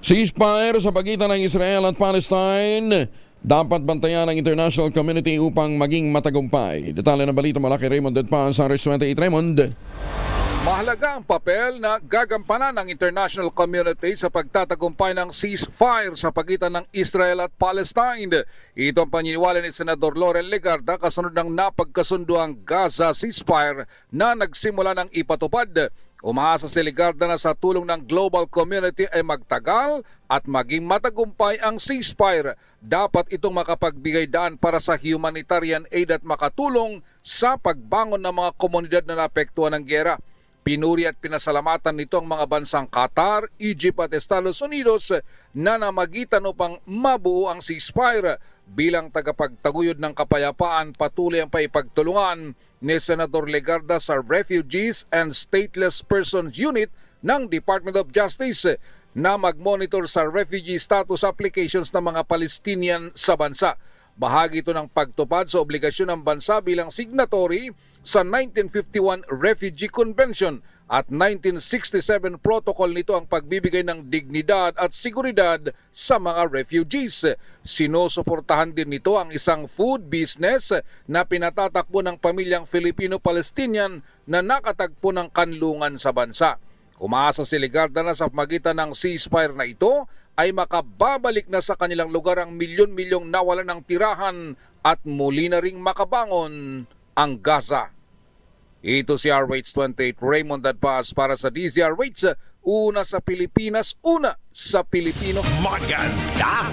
Ceasefire sa pagitan ng Israel at Palestine dapat bantayan ng international community upang maging matagumpay. Detalye ng balita mula kay Raymond Dedpan sa RS28. Raymond. Mahalaga ang papel na gagampanan ng international community sa pagtatagumpay ng ceasefire sa pagitan ng Israel at Palestine. Ito ang paniniwala ni Senador Loren Legarda kasunod ng napagkasundo ang Gaza ceasefire na nagsimula ng ipatupad. Umaasa si Legarda na sa tulong ng global community ay magtagal at maging matagumpay ang ceasefire. Dapat itong makapagbigay daan para sa humanitarian aid at makatulong sa pagbangon ng mga komunidad na naapektuhan ng giyera. Pinuri at pinasalamatan nito ang mga bansang Qatar, Egypt at Estados Unidos na namagitan upang mabuo ang ceasefire. Bilang tagapagtaguyod ng kapayapaan, patuloy ang paipagtulungan ni Senador Legarda sa Refugees and Stateless Persons Unit ng Department of Justice na mag-monitor sa refugee status applications ng mga Palestinian sa bansa. Bahagi ito ng pagtupad sa obligasyon ng bansa bilang signatory sa 1951 Refugee Convention at 1967 protocol nito ang pagbibigay ng dignidad at seguridad sa mga refugees. Sinusuportahan din nito ang isang food business na pinatatakbo ng pamilyang Filipino-Palestinian na nakatagpo ng kanlungan sa bansa. Umaasa si Legarda na sa pagitan ng ceasefire na ito ay makababalik na sa kanilang lugar ang milyon-milyong nawalan ng tirahan at muli na ring makabangon ang Gaza. Ito si RH28 Raymond Dadpaz para sa DZRH, una sa Pilipinas, una sa Pilipino. Maganda